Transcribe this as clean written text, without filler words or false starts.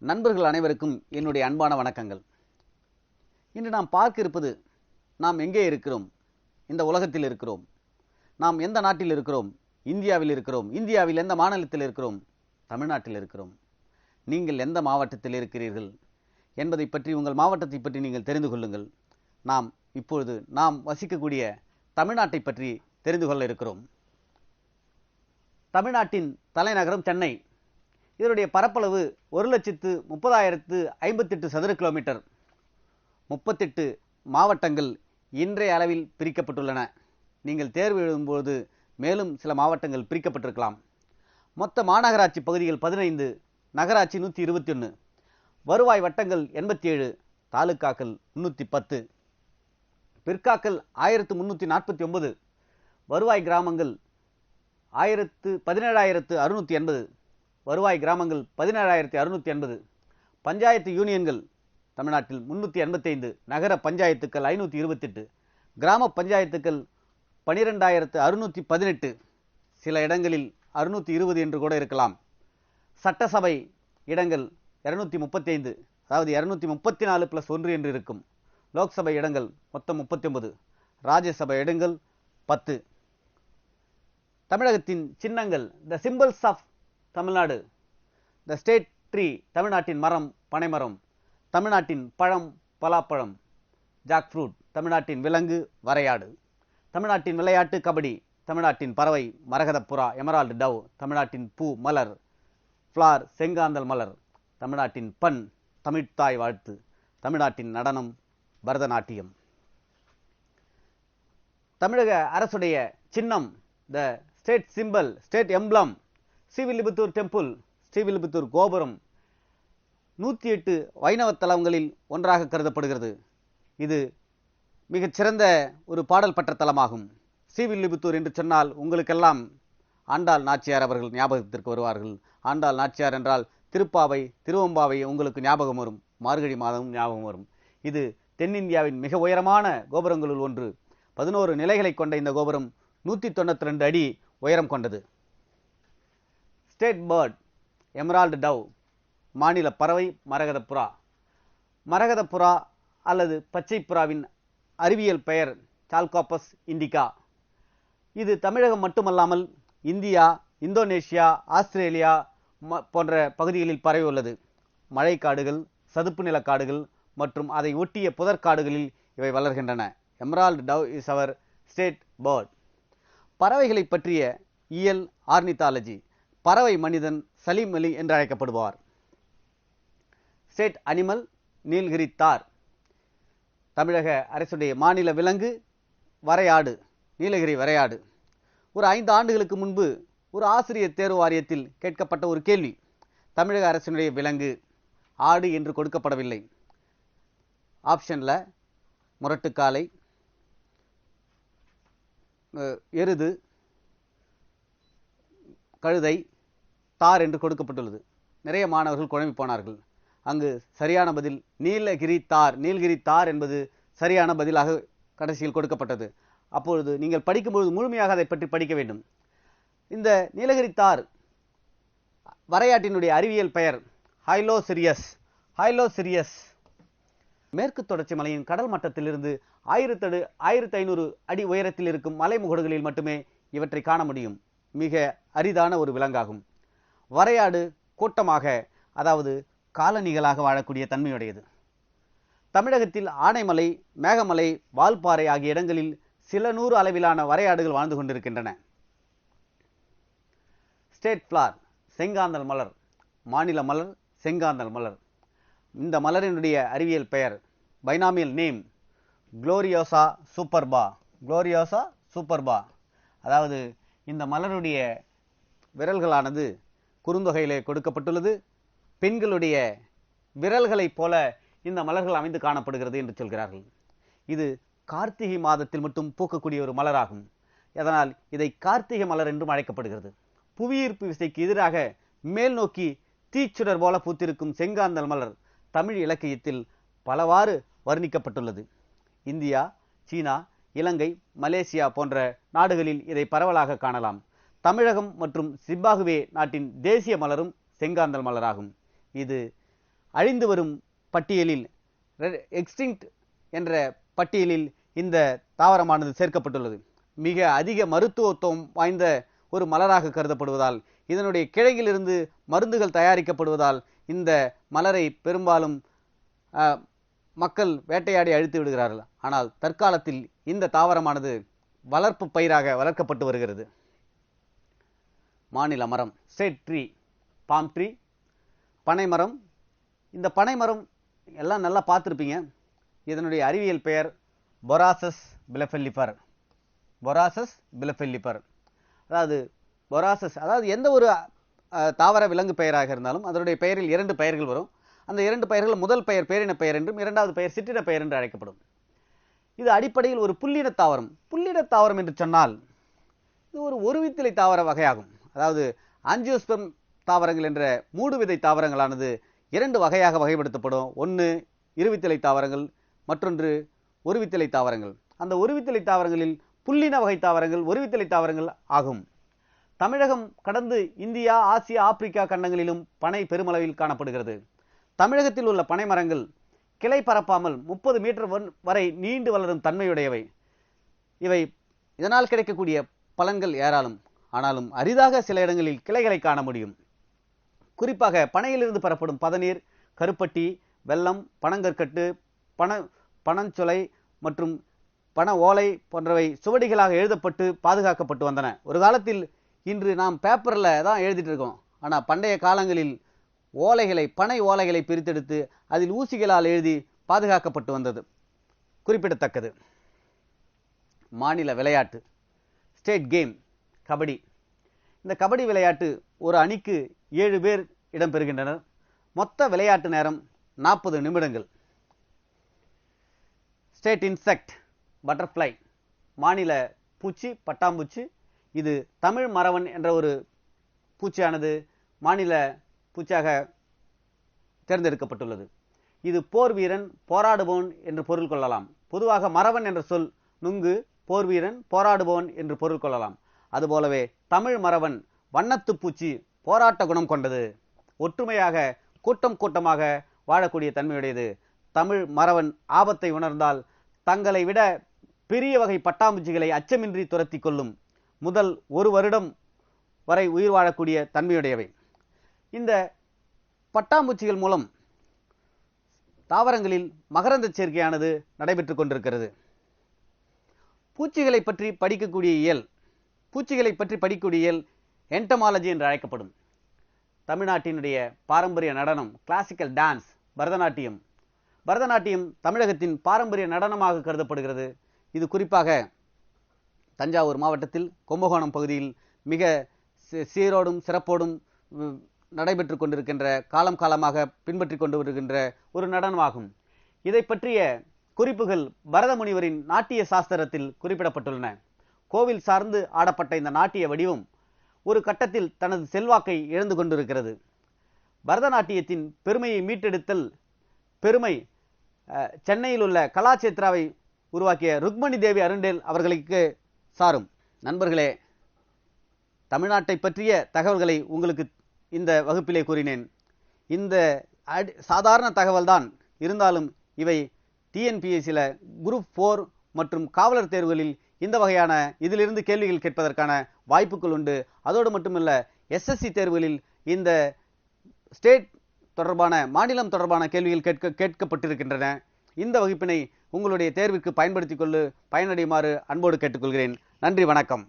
நண்பர்கள் அனைவருக்கும் என்னுடைய அன்பான வணக்கங்கள். இன்று நாம் பார்க்க இருப்பது, நாம் எங்கே இருக்கிறோம், இந்த உலகத்தில் இருக்கிறோம், நாம் எந்த நாட்டில் இருக்கிறோம், இந்தியாவில் இருக்கிறோம், இந்தியாவில் எந்த மாநிலத்தில் இருக்கிறோம், தமிழ்நாட்டில் இருக்கிறோம். நீங்கள் எந்த மாவட்டத்தில் இருக்கிறீர்கள் என்பதை பற்றி, உங்கள் மாவட்டத்தை பற்றி நீங்கள் தெரிந்து கொள்ளுங்கள். நாம் இப்பொழுது நாம் வசிக்கக்கூடிய தமிழ்நாட்டை பற்றி தெரிந்து கொள்ள இருக்கிறோம். தமிழ்நாட்டின் தலைநகரம் சென்னை. இதனுடைய பரப்பளவு 1,30,058 சதுர கிலோமீட்டர். 38 மாவட்டங்கள் இன்றைய அளவில் பிரிக்கப்பட்டுள்ளன. நீங்கள் தேர்வு எழுதும்போது மேலும் சில மாவட்டங்கள் பிரிக்கப்பட்டிருக்கலாம். மொத்த மாநகராட்சி பகுதிகள் 15, நகராட்சி 121, வருவாய் வட்டங்கள் 87, தாலுக்காக்கள் 310, பிற்காக்கள் 1349, வருவாய் கிராமங்கள் 17,680, வருவாய் கிராமங்கள் 17,680, பஞ்சாயத்து யூனியன்கள் தமிழ்நாட்டில் 385, நகர பஞ்சாயத்துக்கள் 528, கிராம பஞ்சாயத்துக்கள் 12,618, சில இடங்களில் 620 என்று கூட இருக்கலாம். சட்டசபை இடங்கள் 235, அதாவது 234 + 1 என்று இருக்கும். லோக்சபை இடங்கள் மொத்தம் 39, ராஜ்யசபை இடங்கள் 10. தமிழகத்தின் சின்னங்கள், the symbols of Tamil Nadu, the state tree, தமிழ்நாட்டின் மரம் பனைமரம், தமிழ்நாட்டின் பழம் பலாப்பழம், ஜாக் ஃப்ரூட், தமிழ்நாட்டின் விலங்கு வரையாடு, தமிழ்நாட்டின் விளையாட்டு கபடி, தமிழ்நாட்டின் பறவை மரகதப்புறா எமரால்டு டவ், தமிழ்நாட்டின் பூ மலர் ஃப்ளார் செங்காந்தல் மலர், தமிழ்நாட்டின் பண் தமிழ்த்தாய் வாழ்த்து, தமிழ்நாட்டின் நடனம் பரதநாட்டியம். தமிழக அரசுடைய சின்னம், the state symbol, state emblem, Srivilliputhur temple, Srivilliputhur கோபுரம் 108 வைணவ தலங்களில் ஒன்றாக கருதப்படுகிறது. இது மிகச்சிறந்த ஒரு பாடல் பெற்ற தலமாகும். ஸ்ரீவில்லிபுத்தூர் என்று சொன்னால் உங்களுக்கெல்லாம் ஆண்டாள் நாச்சியார் அவர்கள் ஞாபகத்திற்கு வருவார்கள். ஆண்டாள் நாச்சியார் என்றால் திருப்பாவை, திருவம்பாவை உங்களுக்கு ஞாபகம் வரும். மார்கழி மாதமும் ஞாபகம் வரும். இது தென்னிந்தியாவின் மிக உயரமான கோபுரங்களுள் ஒன்று. 11 நிலைகளை கொண்ட இந்த கோபுரம் 192 அடி உயரம் கொண்டது. ஸ்டேட் பேர்ட் எமரால்டு டவ், மாநில பறவை மரகதப்புறா. மரகதப்புறா அல்லது பச்சை புறாவின் அறிவியல் பெயர் சால்காப்பஸ் இண்டிகா. இது தமிழகம் மட்டுமல்லாமல் இந்தியா, இந்தோனேஷியா, ஆஸ்திரேலியா போன்ற பகுதிகளில் பரவியுள்ளது. மழைக்காடுகள், சதுப்பு நிலக்காடுகள் மற்றும் அதை ஒட்டிய புதற்காடுகளில் இவை வளர்கின்றன. Emerald dove is our state bird. பறவைகளை பற்றிய இயல் ஆர்னித்தாலஜி. பறவை மனிதன் சலீம் அலி என்று அழைக்கப்படுவார். ஸ்டேட் அனிமல் நீலகிரி தார். தமிழக அரசுடைய மாநில விலங்கு வரையாடு, நீலகிரி வரையாடு. ஒரு 5 ஆண்டுகளுக்கு முன்பு ஒரு ஆசிரியர் தேர்வு வாரியத்தில் கேட்கப்பட்ட ஒரு கேள்வி. தமிழக அரசினுடைய விலங்கு ஆடு என்று கொடுக்கப்படவில்லை. ஆப்ஷன்ல முரட்டுக்காலை, எருது, கழுதை, தார் என்று கொடுக்கப்பட்டுள்ளது. நிறைய மாணவர்கள் குழம்பி போனார்கள். அங்கு சரியான பதில் நீலகிரி தார். நீலகிரி தார் என்பது சரியான பதிலாக கடைசியில் கொடுக்கப்பட்டது. அப்பொழுது நீங்கள் படிக்கும்பொழுது முழுமையாக அதை பற்றி படிக்க வேண்டும். இந்த நீலகிரி தார் வரையாட்டினுடைய அறிவியல் பெயர் ஹைலோசிரியஸ். ஹைலோசிரியஸ் மேற்கு தொடர்ச்சி மலையின் கடல் மட்டத்திலிருந்து 1500 அடி உயரத்தில் இருக்கும் மலைமுகடுகளில் மட்டுமே இவற்றை காண முடியும். மிக அரிதான ஒரு விலங்காகும். வரையாடு கூட்டமாக, அதாவது காலனிகளாக வாழக்கூடிய தன்மையுடையது. தமிழகத்தில் ஆனைமலை, மேகமலை, வால்பாறை ஆகிய இடங்களில் சில 100 அளவிலான வரையாடுகள் வாழ்ந்து கொண்டிருக்கின்றன. ஸ்டேட் ஃப்ளார் செங்காந்தல் மலர். மாநில மலர் செங்காந்தல் மலர். இந்த மலரினுடைய அறிவியல் பெயர், பைனாமியல் நேம், குளோரியோசா சூப்பர்பா. குளோரியோசா சூப்பர்பா. அதாவது இந்த மலருடைய விரல்களானது குறுந்தொகையிலே கொடுக்கப்பட்டுள்ளது. பெண்களுடைய விரல்களைப் போல இந்த மலர்கள் அமைந்து காணப்படுகிறது என்று சொல்கிறார்கள். இது கார்த்திகை மாதத்தில் மட்டும் பூக்கக்கூடிய ஒரு மலராகும். அதனால் இதை கார்த்திகை மலர் என்றும் அழைக்கப்படுகிறது. புவியீர்ப்பு விசைக்கு எதிராக மேல் நோக்கி தீச்சுடர் போல பூத்திருக்கும் செங்காந்தல் மலர் தமிழ் இலக்கியத்தில் பலவாறு வர்ணிக்கப்பட்டுள்ளது. இந்தியா, சீனா, இலங்கை, மலேசியா போன்ற நாடுகளில் இதை பரவலாக காணலாம். தமிழகம் மற்றும் சிம்பாப்வே நாட்டின் தேசிய மலரும் செங்காந்தல் மலராகும். இது அழிந்து வரும் பட்டியலில் எக்ஸ்டிங்க்ட் என்ற பட்டியலில் இந்த தாவரமானது சேர்க்கப்பட்டுள்ளது. மிக அதிக மருத்துவத்துவம் வாய்ந்த ஒரு மலராக கருதப்படுவதால், இதனுடைய கிளையிலிருந்து மருந்துகள் தயாரிக்கப்படுவதால் இந்த மலரை பெரும்பாலும் மக்கள் வேட்டையாடி அழித்து விடுகிறார்கள். ஆனால் தற்காலத்தில் இந்த தாவரமானது வளர்ப்பு பயிராக வளர்க்கப்பட்டு வருகிறது. மாநில மரம் ஸ்டேட் ட்ரீ, பாம் ட்ரீ, பனைமரம். இந்த பனைமரம் எல்லாம் நல்லா பார்த்துருப்பீங்க. இதனுடைய அறிவியல் பெயர் பொராசஸ் பிலஃபெல்லிபர். பொராசஸ் பிலஃபெல்லிபர். அதாவது பொராசஸ், அதாவது எந்த ஒரு தாவர விலங்கு பெயராக இருந்தாலும் அதனுடைய பெயரில் 2 பெயர்கள் வரும். அந்த 2 பெயர்கள் முதல் பெயர் பேரின பெயர் என்றும், இரண்டாவது பெயர் சிற்றின பெயர் என்று அழைக்கப்படும். இது அடிப்படையில் ஒரு புல்லின தாவரம். புல்லின தாவரம் என்று சொன்னால் இது ஒரு ஒருவித்திலை தாவர வகையாகும். அதாவது ஆஞ்சியோஸ்பெர்ம் தாவரங்கள் என்ற மூடு விதை தாவரங்களானது 2 வகையாக வகைப்படுத்தப்படும். ஒன்று இருவித்திலை தாவரங்கள், மற்றொன்று ஒருவித்திலை தாவரங்கள். அந்த ஒருவித்திலை தாவரங்களில் புல்லின வகை தாவரங்கள் ஒருவித்திலை தாவரங்கள் ஆகும். தமிழகம் கடந்து இந்தியா, ஆசியா, ஆப்பிரிக்கா கண்டங்களிலும் பனை பெருமளவில் காணப்படுகிறது. தமிழகத்தில் உள்ள பனை மரங்கள் கிளை பரப்பாமல் 30 மீட்டர் வரை நீண்டு வளரும் தன்மையுடையவை. இவை இதனால் கிடைக்கக்கூடிய பலன்கள் ஏராளம். ஆனாலும் அரிதாக சில இடங்களில் கிளைகளை காண முடியும். குறிப்பாக பனையிலிருந்து பெறப்படும் பதநீர், கருப்பட்டி, வெல்லம், பனங்கற்கட்டு, பனஞ்சொலை மற்றும் பன ஓலை போன்றவை சுவடிகளாக எழுதப்பட்டு பாதுகாக்கப்பட்டு வந்தன. ஒரு காலத்தில், இன்று நாம் பேப்பரில் தான் எழுதிட்டு இருக்கோம். ஆனால் பண்டைய காலங்களில் ஓலைகளை, பனை ஓலைகளை பிரித்தெடுத்து அதில் ஊசிகளால் எழுதி பாதுகாக்கப்பட்டு வந்தது குறிப்பிடத்தக்கது. மாநில விளையாட்டு ஸ்டேட் கேம் கபடி. இந்த கபடி விளையாட்டு ஒரு அணிக்கு 7 பேர் இடம்பெறுகின்றனர். மொத்த விளையாட்டு நேரம் 40 நிமிடங்கள். State insect butterfly. மாநில பூச்சி பட்டாம்பூச்சி. இது தமிழ் மரவன் என்ற ஒரு பூச்சியானது மாநில பூச்சியாக தேர்ந்தெடுக்கப்பட்டுள்ளது. இது போர் வீரன், போராடுபவன் என்று பொருள் கொள்ளலாம். பொதுவாக மரவன் என்ற சொல் நுங்கு, போர் வீரன், போராடுபவன் என்று பொருள் கொள்ளலாம். அதுபோலவே தமிழ் மரவன் வண்ணத்து பூச்சி, போராட்ட குணம் கொண்டது. ஒற்றுமையாக கூட்டம் கூட்டமாக வாழக்கூடிய தன்மையுடையது. தமிழ் மரவன் ஆபத்தை உணர்ந்தால் தங்களை விட பெரிய வகை பட்டாம்பூச்சிகளை அச்சமின்றி துரத்தி கொள்ளும். முதல் 1 வருடம் வரை உயிர் வாழக்கூடிய தன்மையுடையவை. இந்த பட்டாம்பூச்சிகள் மூலம் தாவரங்களில் மகரந்த சேர்க்கையானது நடைபெற்றுக் கொண்டிருக்கிறது. பூச்சிகளை பற்றி படிக்கக்கூடிய இயல் என்டமாலஜி என்று அழைக்கப்படும். தமிழ்நாட்டினுடைய பாரம்பரிய நடனம் கிளாசிக்கல் டான்ஸ் பரதநாட்டியம். பரதநாட்டியம் தமிழகத்தின் பாரம்பரிய நடனமாக கருதப்படுகிறது. இது குறிப்பாக தஞ்சாவூர் மாவட்டத்தில் கும்பகோணம் பகுதியில் மிக சீரோடும் சிறப்போடும் நடைபெற்று கொண்டிருக்கின்ற, காலம் காலமாக பின்பற்றி கொண்டு வருகின்ற ஒரு நடனமாகும். இதை பற்றிய குறிப்புகள் பரத முனிவரின் நாட்டிய சாஸ்திரத்தில் குறிப்பிடப்பட்டுள்ளன. கோவில் சார்ந்து ஆடப்பட்ட இந்த நாட்டிய வடிவம் ஒரு கட்டத்தில் தனது செல்வாக்கை இழந்து கொண்டிருக்கிறது. பரதநாட்டியத்தின் பெருமையை மீட்டெடுத்தல் பெருமை சென்னையில் உள்ள கலாச்சேத்ராவை உருவாக்கிய ருக்மணி தேவி அருண்டேல் அவர்களுக்கு சாரும். நண்பர்களே, தமிழ்நாட்டை பற்றிய தகவல்களை உங்களுக்கு இந்த வகுப்பிலே கூறினேன். இந்த சாதாரண தகவல் தான் இருந்தாலும் இவை டிஎன்பிஎஸ்சியில் குரூப் 4 மற்றும் காவலர் தேர்வுகளில் இந்த வகையான இதிலிருந்து கேள்விகள் கேட்பதற்கான வாய்ப்புகள் உண்டு. அதோடு மட்டுமல்ல, எஸ்எஸ்சி தேர்வுகளில் இந்த ஸ்டேட் தொடர்பான, மாநிலம் தொடர்பான கேள்விகள் கேட்கப்பட்டிருக்கின்றன. இந்த வகுப்பினை உங்களுடைய தேர்விற்கு பயன்படுத்திக் கொண்டு பயனடையுமாறு அன்போடு கேட்டுக்கொள்கிறேன். நன்றி, வணக்கம்.